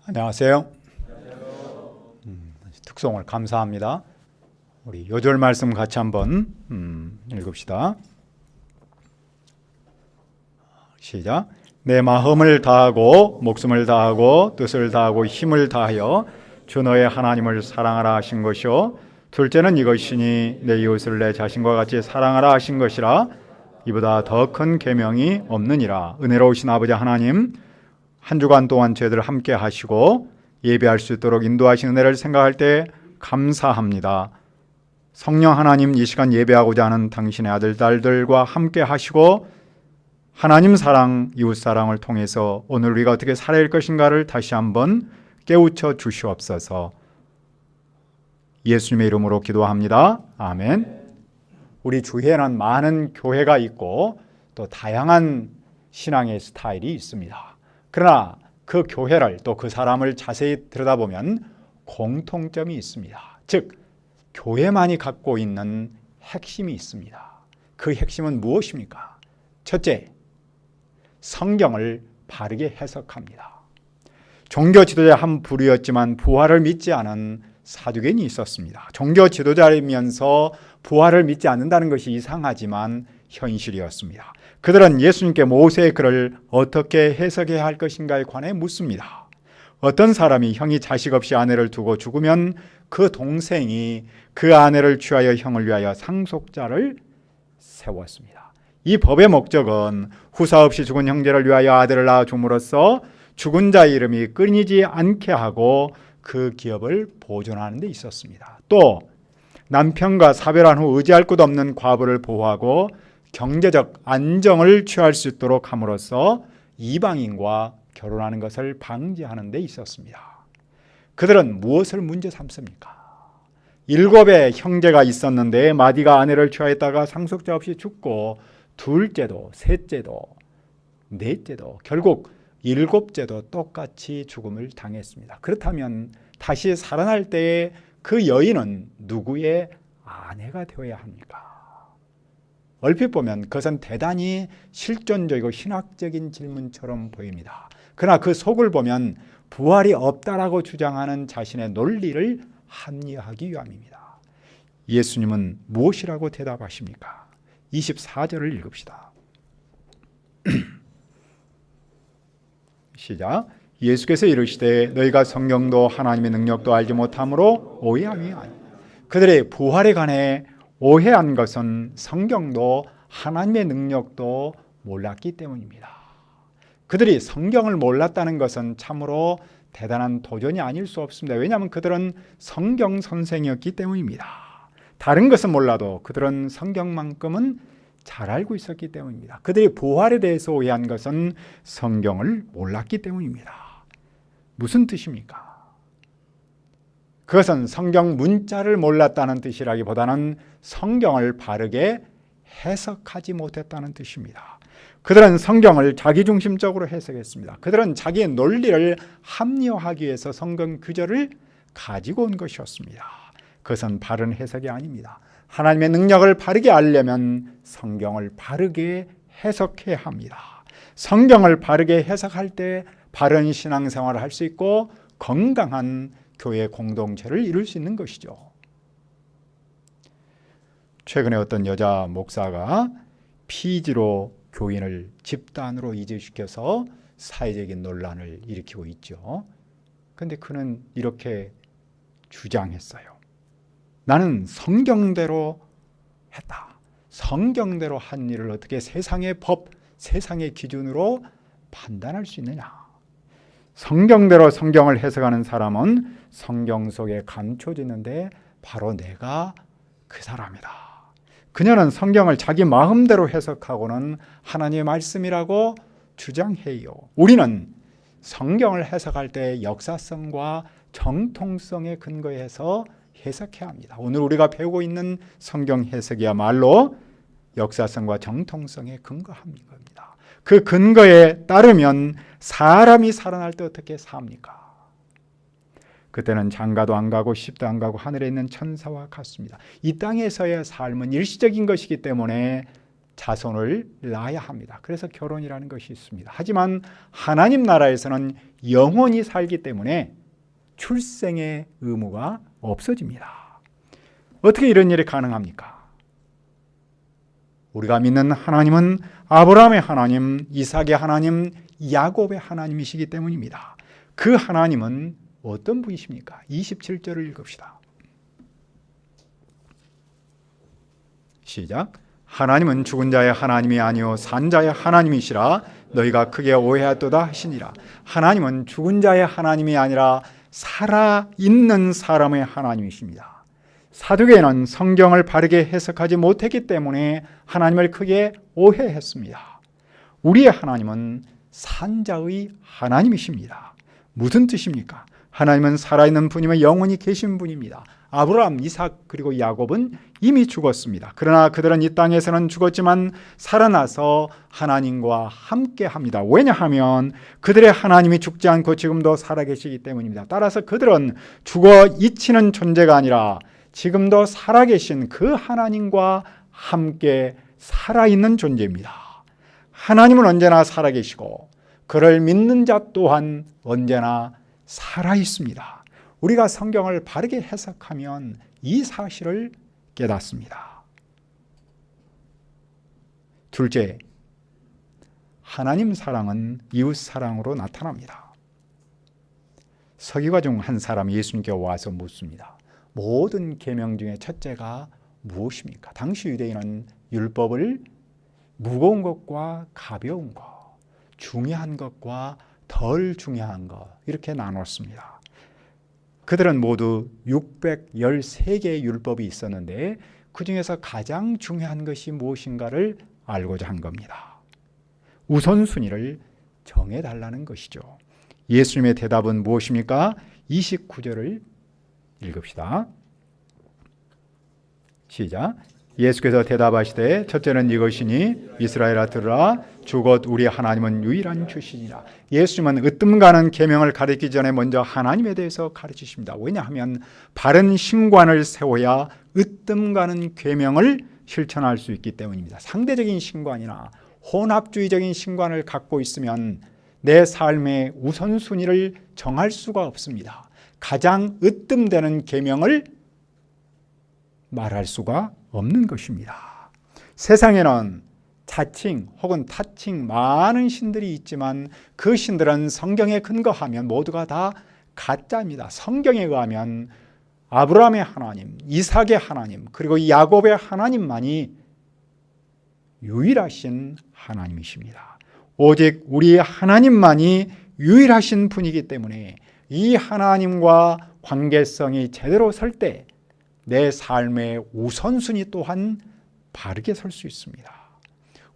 안녕하세요. 특송을 감사합니다. 우리 요절 말씀 같이 한번 읽읍시다. 시작. 내 마음을 다하고 목숨을 다하고 뜻을 다하고 힘을 다하여 주 너의 하나님을 사랑하라 하신 것이요 둘째는 이것이니 내 이웃을 내 자신과 같이 사랑하라 하신 것이라. 이보다 더 큰 계명이 없느니라. 은혜로우신 아버지 하나님, 한 주간 동안 저희들 함께 하시고 예배할 수 있도록 인도하신 은혜를 생각할 때 감사합니다. 성령 하나님, 이 시간 예배하고자 하는 당신의 아들, 딸들과 함께 하시고 하나님 사랑, 이웃 사랑을 통해서 오늘 우리가 어떻게 살아야 할 것인가를 다시 한번 깨우쳐 주시옵소서. 예수님의 이름으로 기도합니다. 아멘. 우리 주위에는 많은 교회가 있고 또 다양한 신앙의 스타일이 있습니다. 그러나 그 교회를 또 그 사람을 자세히 들여다보면 공통점이 있습니다. 즉, 교회만이 갖고 있는 핵심이 있습니다. 그 핵심은 무엇입니까? 첫째, 성경을 바르게 해석합니다. 종교 지도자 한 부류였지만 부활을 믿지 않은 사두개인이 있었습니다. 종교 지도자이면서 부활을 믿지 않는다는 것이 이상하지만 현실이었습니다. 그들은 예수님께 모세의 글을 어떻게 해석해야 할 것인가에 관해 묻습니다. 어떤 사람이 형이 자식 없이 아내를 두고 죽으면 그 동생이 그 아내를 취하여 형을 위하여 상속자를 세웠습니다. 이 법의 목적은 후사 없이 죽은 형제를 위하여 아들을 낳아 줌으로써 죽은 자의 이름이 끊이지 않게 하고 그 기업을 보존하는 데 있었습니다. 또 남편과 사별한 후 의지할 곳 없는 과부를 보호하고 경제적 안정을 취할 수 있도록 함으로써 이방인과 결혼하는 것을 방지하는 데 있었습니다. 그들은 무엇을 문제 삼습니까? 7의 형제가 있었는데 마디가 아내를 취하였다가 상속자 없이 죽고 둘째도 셋째도 넷째도 결국 7째도 똑같이 죽음을 당했습니다. 그렇다면 다시 살아날 때에 그 여인은 누구의 아내가 되어야 합니까? 얼핏 보면 그것은 대단히 실존적이고 신학적인 질문처럼 보입니다. 그러나 그 속을 보면 부활이 없다라고 주장하는 자신의 논리를 합리화하기 위함입니다. 예수님은 무엇이라고 대답하십니까? 24절을 읽읍시다. 시작. 예수께서 이르시되 너희가 성경도 하나님의 능력도 알지 못함으로 오해함이 아니라. 그들의 부활에 관해 오해한 것은 성경도 하나님의 능력도 몰랐기 때문입니다. 그들이 성경을 몰랐다는 것은 참으로 대단한 도전이 아닐 수 없습니다. 왜냐하면 그들은 성경 선생이었기 때문입니다. 다른 것은 몰라도 그들은 성경만큼은 잘 알고 있었기 때문입니다. 그들이 부활에 대해서 오해한 것은 성경을 몰랐기 때문입니다. 무슨 뜻입니까? 그것은 성경 문자를 몰랐다는 뜻이라기보다는 성경을 바르게 해석하지 못했다는 뜻입니다. 그들은 성경을 자기중심적으로 해석했습니다. 그들은 자기의 논리를 합리화하기 위해서 성경 구절을 가지고 온 것이었습니다. 그것은 바른 해석이 아닙니다. 하나님의 능력을 바르게 알려면 성경을 바르게 해석해야 합니다. 성경을 바르게 해석할 때 바른 신앙생활을 할 수 있고 건강한 교회 공동체를 이룰 수 있는 것이죠. 최근에 어떤 여자 목사가 피지로 교인을 집단으로 이주시켜서 사회적인 논란을 일으키고 있죠. 그런데 그는 이렇게 주장했어요. 나는 성경대로 했다. 성경대로 한 일을 어떻게 세상의 법, 세상의 기준으로 판단할 수 있느냐. 성경대로 성경을 해석하는 사람은 성경 속에 감춰지는데 바로 내가 그 사람이다. 그녀는 성경을 자기 마음대로 해석하고는 하나님의 말씀이라고 주장해요. 우리는 성경을 해석할 때 역사성과 정통성에 근거해서 해석해야 합니다. 오늘 우리가 배우고 있는 성경 해석이야말로 역사성과 정통성에 근거한 겁니다. 그 근거에 따르면 사람이 살아날 때 어떻게 삽니까? 그때는 장가도 안 가고 시집도 안 가고 하늘에 있는 천사와 같습니다. 이 땅에서의 삶은 일시적인 것이기 때문에 자손을 낳아야 합니다. 그래서 결혼이라는 것이 있습니다. 하지만 하나님 나라에서는 영원히 살기 때문에 출생의 의무가 없어집니다. 어떻게 이런 일이 가능합니까? 우리가 믿는 하나님은 아브라함의 하나님, 이삭의 하나님, 야곱의 하나님이시기 때문입니다. 그 하나님은 어떤 분이십니까? 27절을 읽읍시다. 시작. 하나님은 죽은 자의 하나님이 아니요 산 자의 하나님이시라 너희가 크게 오해하도다 하시니라. 하나님은 죽은 자의 하나님이 아니라 살아있는 사람의 하나님이십니다. 사두개인은 성경을 바르게 해석하지 못했기 때문에 하나님을 크게 오해했습니다. 우리의 하나님은 산자의 하나님이십니다. 무슨 뜻입니까? 하나님은 살아있는 분이며 영원히 계신 분입니다. 아브라함, 이삭 그리고 야곱은 이미 죽었습니다. 그러나 그들은 이 땅에서는 죽었지만 살아나서 하나님과 함께합니다. 왜냐하면 그들의 하나님이 죽지 않고 지금도 살아계시기 때문입니다. 따라서 그들은 죽어 잊히는 존재가 아니라 지금도 살아계신 그 하나님과 함께 살아있는 존재입니다. 하나님은 언제나 살아계시고 그를 믿는 자 또한 언제나 살아있습니다. 우리가 성경을 바르게 해석하면 이 사실을 깨닫습니다. 둘째, 하나님 사랑은 이웃 사랑으로 나타납니다. 서기관 중 한 사람이 예수님께 와서 묻습니다. 모든 계명 중에 첫째가 무엇입니까? 당시 유대인은 율법을 무거운 것과 가벼운 것, 중요한 것과 덜 중요한 것 이렇게 나눴습니다. 그들은 모두 613개의 율법이 있었는데 그 중에서 가장 중요한 것이 무엇인가를 알고자 한 겁니다. 우선순위를 정해달라는 것이죠. 예수님의 대답은 무엇입니까? 29절을 읽읍시다. 시작. 예수께서 대답하시되 첫째는 이것이니 이스라엘아 들으라 주 곧 우리 하나님은 유일한 주시니라. 예수님은 으뜸가는 계명을 가르치기 전에 먼저 하나님에 대해서 가르치십니다. 왜냐하면 바른 신관을 세워야 으뜸가는 계명을 실천할 수 있기 때문입니다. 상대적인 신관이나 혼합주의적인 신관을 갖고 있으면 내 삶의 우선순위를 정할 수가 없습니다. 가장 으뜸되는 계명을 말할 수가 없는 것입니다. 세상에는 자칭 혹은 타칭 많은 신들이 있지만 그 신들은 성경에 근거하면 모두가 다 가짜입니다. 성경에 의하면 아브라함의 하나님, 이삭의 하나님, 그리고 야곱의 하나님만이 유일하신 하나님이십니다. 오직 우리 하나님만이 유일하신 분이기 때문에 이 하나님과 관계성이 제대로 설 때 내 삶의 우선순위 또한 바르게 설 수 있습니다.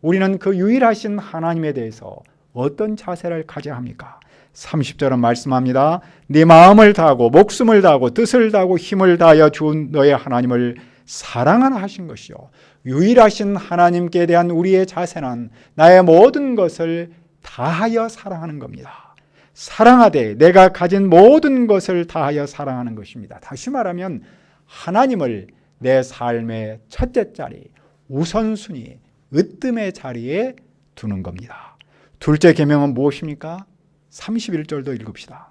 우리는 그 유일하신 하나님에 대해서 어떤 자세를 가져야 합니까? 30절은 말씀합니다. 네 마음을 다하고 목숨을 다하고 뜻을 다하고 힘을 다하여 주 너의 하나님을 사랑하라 하신 것이요. 유일하신 하나님께 대한 우리의 자세는 나의 모든 것을 다하여 사랑하는 겁니다. 사랑하되 내가 가진 모든 것을 다하여 사랑하는 것입니다. 다시 말하면 하나님을 내 삶의 첫째 자리, 우선순위, 으뜸의 자리에 두는 겁니다. 둘째 계명은 무엇입니까? 31절도 읽읍시다.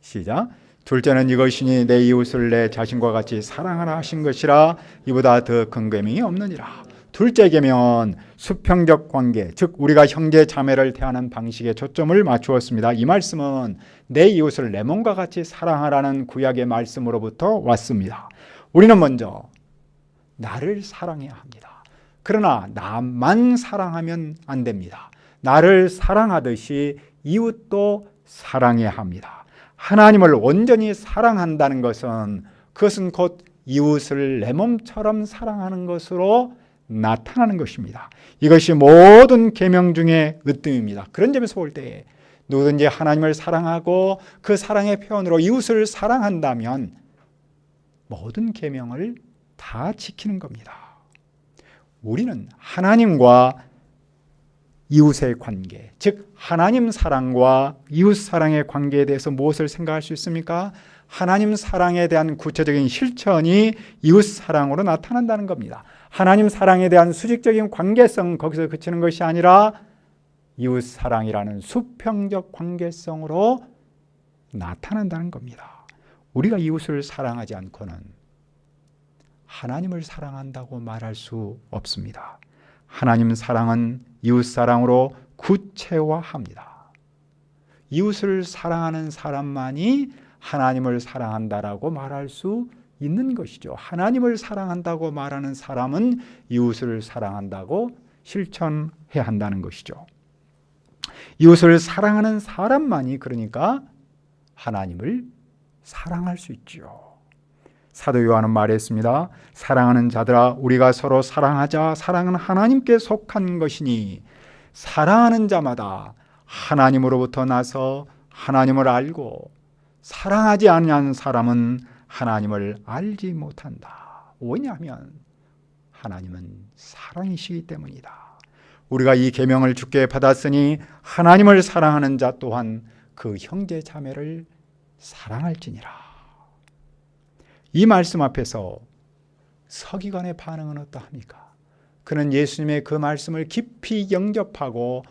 시작. 둘째는 이것이니 내 이웃을 내 자신과 같이 사랑하라 하신 것이라 이보다 더 큰 계명이 없느니라. 둘째 계명은 수평적 관계, 즉 우리가 형제 자매를 대하는 방식에 초점을 맞추었습니다. 이 말씀은 내 이웃을 내 몸과 같이 사랑하라는 구약의 말씀으로부터 왔습니다. 우리는 먼저 나를 사랑해야 합니다. 그러나 나만 사랑하면 안 됩니다. 나를 사랑하듯이 이웃도 사랑해야 합니다. 하나님을 온전히 사랑한다는 것은 그것은 곧 이웃을 내 몸처럼 사랑하는 것으로 나타나는 것입니다. 이것이 모든 계명 중에 으뜸입니다. 그런 점에서 볼 때 누구든지 하나님을 사랑하고 그 사랑의 표현으로 이웃을 사랑한다면 모든 계명을 다 지키는 겁니다. 우리는 하나님과 이웃의 관계, 즉 하나님 사랑과 이웃 사랑의 관계에 대해서 무엇을 생각할 수 있습니까? 하나님 사랑에 대한 구체적인 실천이 이웃 사랑으로 나타난다는 겁니다. 하나님 사랑에 대한 수직적인 관계성 거기서 그치는 것이 아니라 이웃 사랑이라는 수평적 관계성으로 나타난다는 겁니다. 우리가 이웃을 사랑하지 않고는 하나님을 사랑한다고 말할 수 없습니다. 하나님 사랑은 이웃 사랑으로 구체화합니다. 이웃을 사랑하는 사람만이 하나님을 사랑한다라고 말할 수 있는 것이죠. 하나님을 사랑한다고 말하는 사람은 이웃을 사랑한다고 실천해야 한다는 것이죠. 이웃을 사랑하는 사람만이 그러니까 하나님을 사랑할 수 있죠. 사도 요한은 말했습니다. 사랑하는 자들아 우리가 서로 사랑하자. 사랑은 하나님께 속한 것이니 사랑하는 자마다 하나님으로부터 나서 하나님을 알고 사랑하지 않는 사람은 하나님을 알지 못한다. 왜냐하면 하나님은 사랑이시기 때문이다. 우리가 이 계명을 주께 받았으니 하나님을 사랑하는 자 또한 그 형제 자매를 사랑할지니라. 이 말씀 앞에서 서기관의 반응은 어떠합니까? 그는 예수님의 그 말씀을 깊이 영접하고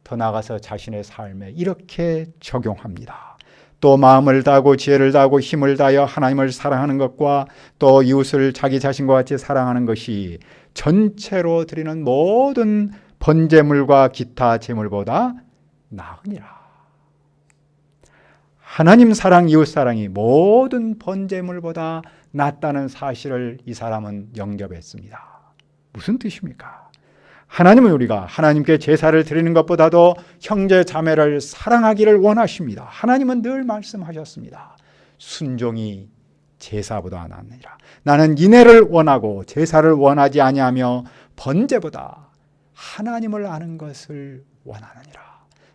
더 나아가서 자신의 삶에 이렇게 적용합니다. 또 마음을 다하고 지혜를 다하고 힘을 다하여 하나님을 사랑하는 것과 또 이웃을 자기 자신과 같이 사랑하는 것이 전체로 드리는 모든 번제물과 기타 제물보다 나으니라. 하나님 사랑, 이웃 사랑이 모든 번제물보다 낫다는 사실을 이 사람은 영접했습니다. 무슨 뜻입니까? 하나님은 우리가 하나님께 제사를 드리는 것보다도 형제 자매를 사랑하기를 원하십니다. 하나님은 늘 말씀하셨습니다. 순종이 제사보다 낫느니라. 나는 인애를 원하고 제사를 원하지 아니하며 번제보다 하나님을 아는 것을 원하느니라.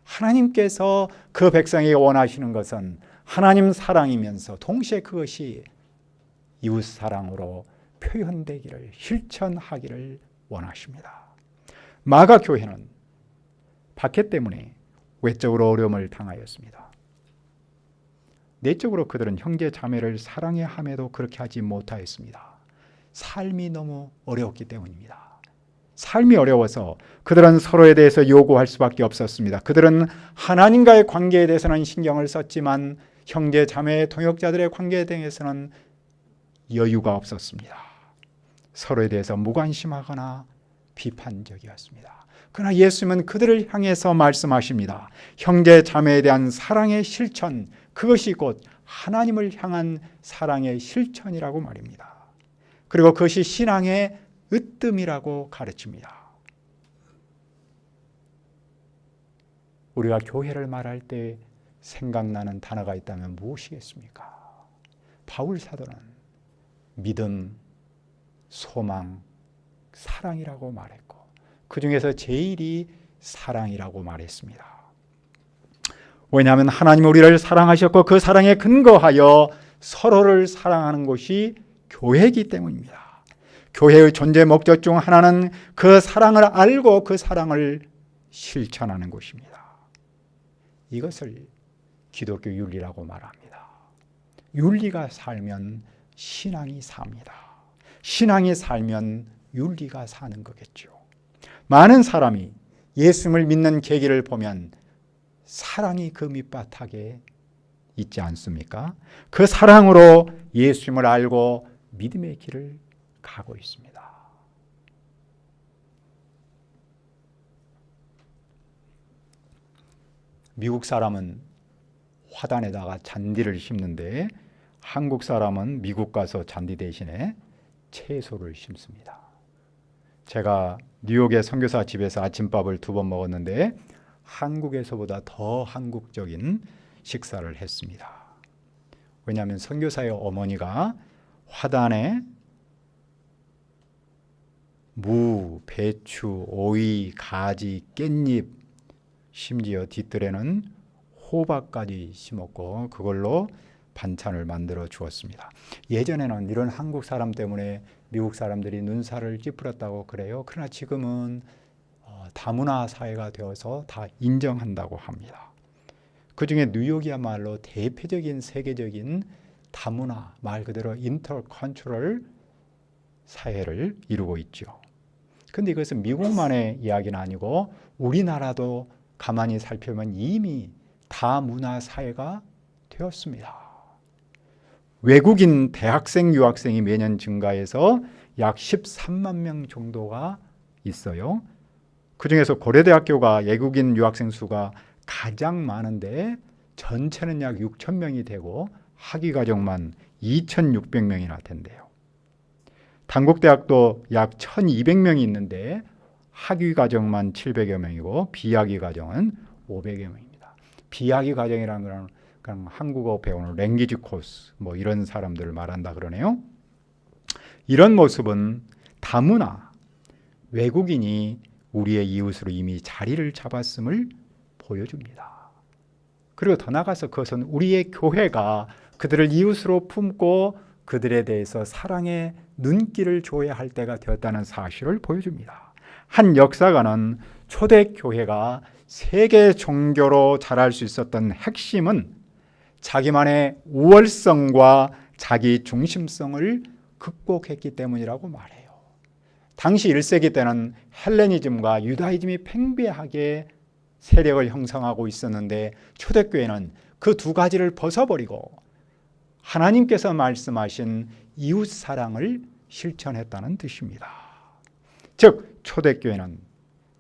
하나님께서 그 백성에게 원하시는 것은 하나님 사랑이면서 동시에 그것이 이웃 사랑으로 표현되기를, 실천하기를 원하십니다. 마가 교회는 박해 때문에 외적으로 어려움을 당하였습니다. 내적으로 그들은 형제 자매를 사랑해야 함에도 그렇게 하지 못하였습니다. 삶이 너무 어려웠기 때문입니다. 삶이 어려워서 그들은 서로에 대해서 요구할 수밖에 없었습니다. 그들은 하나님과의 관계에 대해서는 신경을 썼지만 형제 자매 동역자들의 관계에 대해서는 여유가 없었습니다. 서로에 대해서 무관심하거나 비판적이었습니다. 그러나 예수님은 그들을 향해서 말씀하십니다. 형제 자매에 대한 사랑의 실천, 그것이 곧 하나님을 향한 사랑의 실천이라고 말입니다. 그리고 그것이 신앙의 으뜸이라고 가르칩니다. 우리가 교회를 말할 때 생각나는 단어가 있다면 무엇이겠습니까? 바울 사도는 믿음, 소망, 사랑이라고 말했고 그 중에서 제일이 사랑이라고 말했습니다. 왜냐하면 하나님 우리를 사랑하셨고 그 사랑에 근거하여 서로를 사랑하는 것이 교회이기 때문입니다. 교회의 존재 목적 중 하나는 그 사랑을 알고 그 사랑을 실천하는 것입니다. 이것을 기독교 윤리라고 말합니다. 윤리가 살면 신앙이 삽니다. 신앙이 살면 윤리가 사는 거겠죠. 많은 사람이 예수님을 믿는 계기를 보면 사랑이 그 밑바닥에 있지 않습니까? 그 사랑으로 예수님을 알고 믿음의 길을 가고 있습니다. 미국 사람은 화단에다가 잔디를 심는데 한국 사람은 미국 가서 잔디 대신에 채소를 심습니다. 제가 뉴욕의 선교사 집에서 아침밥을 2번 먹었는데 한국에서보다 더 한국적인 식사를 했습니다. 왜냐하면 선교사의 어머니가 화단에 무, 배추, 오이, 가지, 깻잎, 심지어 뒤뜰에는 호박까지 심었고 그걸로 반찬을 만들어 주었습니다. 예전에는 이런 한국 사람 때문에 미국 사람들이 눈살을 찌푸렸다고 그래요. 그러나 지금은 다문화 사회가 되어서 다 인정한다고 합니다. 그중에 뉴욕이야말로 대표적인 세계적인 다문화, 말 그대로 인터컨트럴 사회를 이루고 있죠. 그런데 이것은 미국만의 이야기는 아니고 우리나라도 가만히 살펴보면 이미 다문화 사회가 되었습니다. 외국인 대학생, 유학생이 매년 증가해서 약 13만 명 정도가 있어요. 그중에서 고려대학교가 외국인 유학생 수가 가장 많은데 전체는 약 6천 명이 되고 학위과정만 2,600명이나 된대요. 단국대학도 약 1,200명이 있는데 학위과정만 700여 명이고 비학위과정은 500여 명입니다. 비학위과정이라는 건 그냥 한국어 배우는 랭귀지 코스 뭐 이런 사람들을 말한다 그러네요. 이런 모습은 다문화 외국인이 우리의 이웃으로 이미 자리를 잡았음을 보여줍니다. 그리고 더 나아가서 그것은 우리의 교회가 그들을 이웃으로 품고 그들에 대해서 사랑의 눈길을 줘야 할 때가 되었다는 사실을 보여줍니다. 한 역사가는 초대교회가 세계 종교로 자랄 수 있었던 핵심은 자기만의 우월성과 자기 중심성을 극복했기 때문이라고 말해요. 당시 1세기 때는 헬레니즘과 유다이즘이 팽배하게 세력을 형성하고 있었는데 초대교회는 그 두 가지를 벗어버리고 하나님께서 말씀하신 이웃 사랑을 실천했다는 뜻입니다. 즉 초대교회는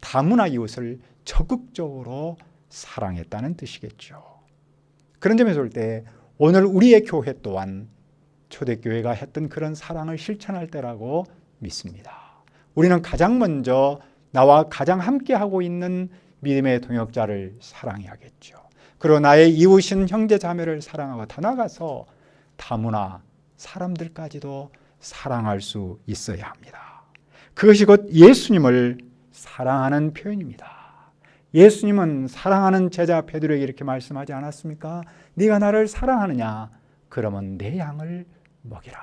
다문화 이웃을 적극적으로 사랑했다는 뜻이겠죠. 그런 점에서 볼 때 오늘 우리의 교회 또한 초대교회가 했던 그런 사랑을 실천할 때라고 믿습니다. 우리는 가장 먼저 나와 가장 함께하고 있는 믿음의 동역자를 사랑해야겠죠. 그리고 나의 이웃인 형제 자매를 사랑하고 더 나아가서 다문화 사람들까지도 사랑할 수 있어야 합니다. 그것이 곧 예수님을 사랑하는 표현입니다. 예수님은 사랑하는 제자 베드로에게 이렇게 말씀하지 않았습니까? 네가 나를 사랑하느냐? 그러면 내 양을 먹이라.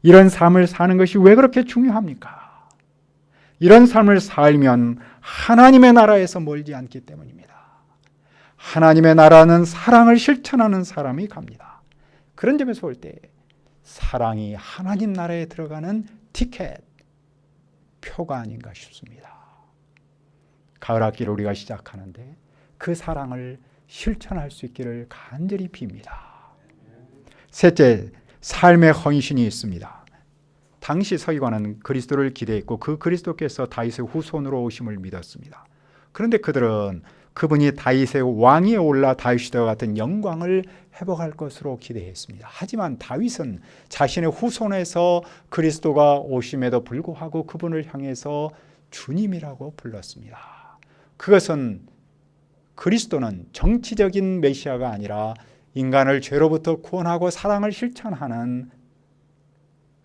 이런 삶을 사는 것이 왜 그렇게 중요합니까? 이런 삶을 살면 하나님의 나라에서 멀지 않기 때문입니다. 하나님의 나라는 사랑을 실천하는 사람이 갑니다. 그런 점에서 볼 때 사랑이 하나님 나라에 들어가는 티켓, 표가 아닌가 싶습니다. 가을 학기를 우리가 시작하는데 그 사랑을 실천할 수 있기를 간절히 빕니다. 셋째, 삶의 헌신이 있습니다. 당시 서기관은 그리스도를 기대했고 그 그리스도께서 다윗의 후손으로 오심을 믿었습니다. 그런데 그들은 그분이 다윗의 왕위에 올라 다윗 시대와 같은 영광을 회복할 것으로 기대했습니다. 하지만 다윗은 자신의 후손에서 그리스도가 오심에도 불구하고 그분을 향해서 주님이라고 불렀습니다. 그것은 그리스도는 정치적인 메시아가 아니라 인간을 죄로부터 구원하고 사랑을 실천하는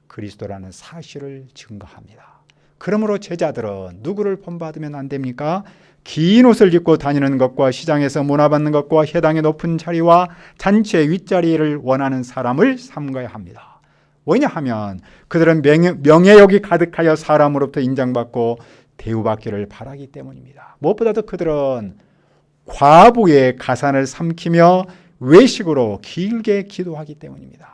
그리스도라는 사실을 증거합니다. 그러므로 제자들은 누구를 본받으면 안 됩니까? 긴 옷을 입고 다니는 것과 시장에서 문화받는 것과 회당의 높은 자리와 잔치의 윗자리를 원하는 사람을 삼가야 합니다. 왜냐하면 그들은 명예욕이 가득하여 사람으로부터 인정받고 대우받기를 바라기 때문입니다. 무엇보다도 그들은 과부의 가산을 삼키며 외식으로 길게 기도하기 때문입니다.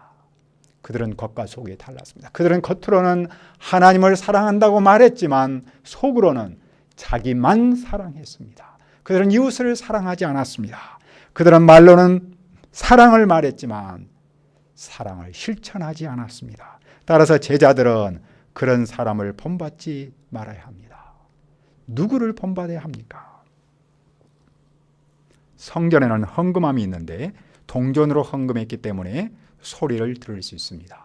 그들은 겉과 속이 달랐습니다. 그들은 겉으로는 하나님을 사랑한다고 말했지만 속으로는 자기만 사랑했습니다. 그들은 이웃을 사랑하지 않았습니다. 그들은 말로는 사랑을 말했지만 사랑을 실천하지 않았습니다. 따라서 제자들은 그런 사람을 본받지 말아야 합니다. 누구를 본받아야 합니까? 성전에는 헌금함이 있는데 동전으로 헌금했기 때문에 소리를 들을 수 있습니다.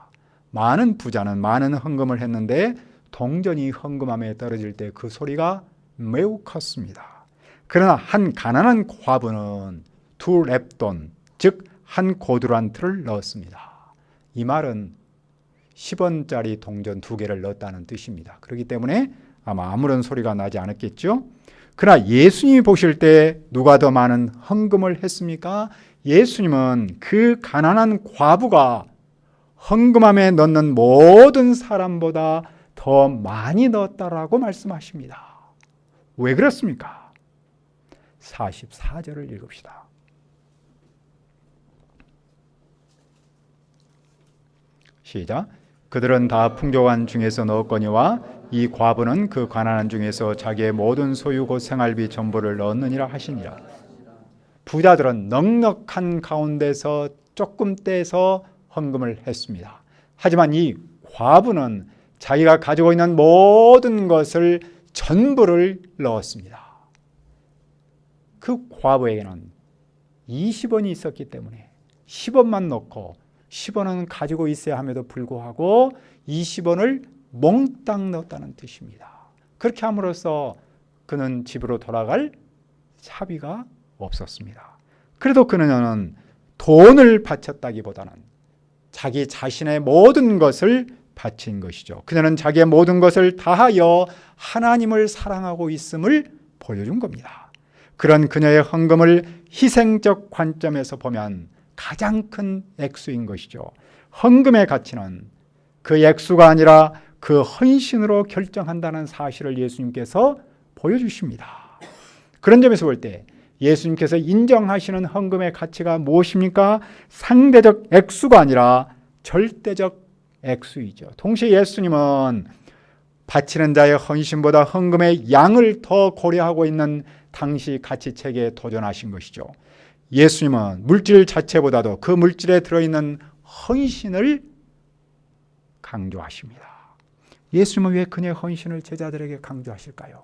많은 부자는 많은 헌금을 했는데 동전이 헌금함에 떨어질 때 그 소리가 매우 컸습니다. 그러나 한 가난한 과부는 2렙돈, 즉 한 고두란트를 넣었습니다. 이 말은 10원짜리 동전 2개를 넣었다는 뜻입니다. 그렇기 때문에 아마 아무런 소리가 나지 않았겠죠. 그러나 예수님이 보실 때 누가 더 많은 헌금을 했습니까? 예수님은 그 가난한 과부가 헌금함에 넣는 모든 사람보다 더 많이 넣었다라고 말씀하십니다. 왜 그렇습니까? 44절을 읽읍시다. 시작. 그들은 다 풍족한 중에서 넣었거니와 이 과부는 그 가난한 중에서 자기의 모든 소유 곧 생활비 전부를 넣느니라 하시니라. 부자들은 넉넉한 가운데서 조금 떼서 헌금을 했습니다. 하지만 이 과부는 자기가 가지고 있는 모든 것을 전부를 넣었습니다. 그 과부에게는 20원이 있었기 때문에 10원만 넣고 10원은 가지고 있어야 함에도 불구하고 20원을 몽땅 넣었다는 뜻입니다. 그렇게 함으로써 그는 집으로 돌아갈 차비가 없었습니다. 그래도 그는 돈을 바쳤다기보다는 자기 자신의 모든 것을 바친 것이죠. 그녀는 자기의 모든 것을 다하여 하나님을 사랑하고 있음을 보여준 겁니다. 그런 그녀의 헌금을 희생적 관점에서 보면 가장 큰 액수인 것이죠. 헌금의 가치는 그 액수가 아니라 그 헌신으로 결정한다는 사실을 예수님께서 보여주십니다. 그런 점에서 볼 때 예수님께서 인정하시는 헌금의 가치가 무엇입니까? 상대적 액수가 아니라 절대적 액수이죠. 동시에 예수님은 바치는 자의 헌신보다 헌금의 양을 더 고려하고 있는 당시 가치체계에 도전하신 것이죠. 예수님은 물질 자체보다도 그 물질에 들어있는 헌신을 강조하십니다. 예수님은 왜 그녀의 헌신을 제자들에게 강조하실까요?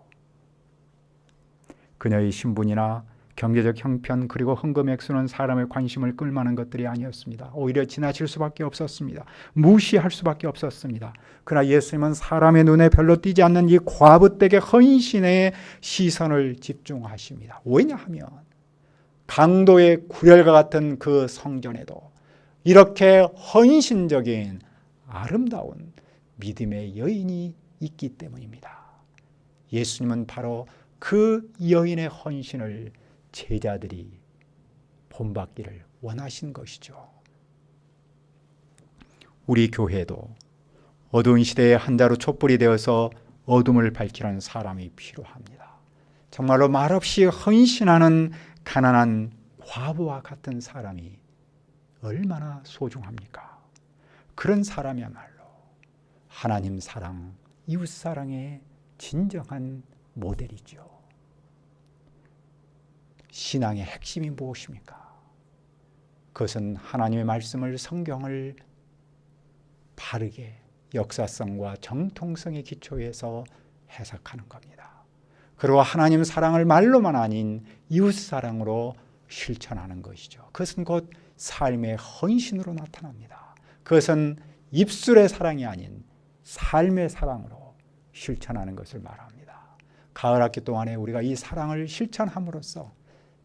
그녀의 신분이나 경제적 형편 그리고 헌금 액수는 사람의 관심을 끌만한 것들이 아니었습니다. 오히려 지나칠 수밖에 없었습니다. 무시할 수밖에 없었습니다. 그러나 예수님은 사람의 눈에 별로 띄지 않는 이 과부댁의 헌신에 시선을 집중하십니다. 왜냐하면 강도의 구렬과 같은 그 성전에도 이렇게 헌신적인 아름다운 믿음의 여인이 있기 때문입니다. 예수님은 바로 그 여인의 헌신을 제자들이 본받기를 원하신 것이죠. 우리 교회도 어두운 시대의 한 자루 촛불이 되어서 어둠을 밝히는 사람이 필요합니다. 정말로 말없이 헌신하는 가난한 과부와 같은 사람이 얼마나 소중합니까? 그런 사람이야말로 하나님 사랑, 이웃 사랑의 진정한 모델이죠. 신앙의 핵심이 무엇입니까? 그것은 하나님의 말씀을, 성경을 바르게 역사성과 정통성의 기초에서 해석하는 겁니다. 그리고 하나님 사랑을 말로만 아닌 이웃 사랑으로 실천하는 것이죠. 그것은 곧 삶의 헌신으로 나타납니다. 그것은 입술의 사랑이 아닌 삶의 사랑으로 실천하는 것을 말합니다. 가을 학기 동안에 우리가 이 사랑을 실천함으로써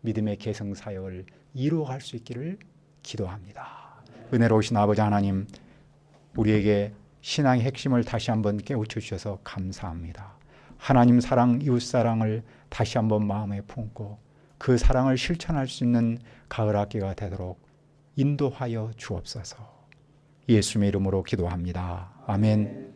믿음의 계승사역을 이루어갈 수 있기를 기도합니다. 은혜로우신 아버지 하나님, 우리에게 신앙의 핵심을 다시 한번 깨우쳐 주셔서 감사합니다. 하나님 사랑, 이웃 사랑을 다시 한번 마음에 품고 그 사랑을 실천할 수 있는 가을 학기가 되도록 인도하여 주옵소서. 예수님의 이름으로 기도합니다. 아멘.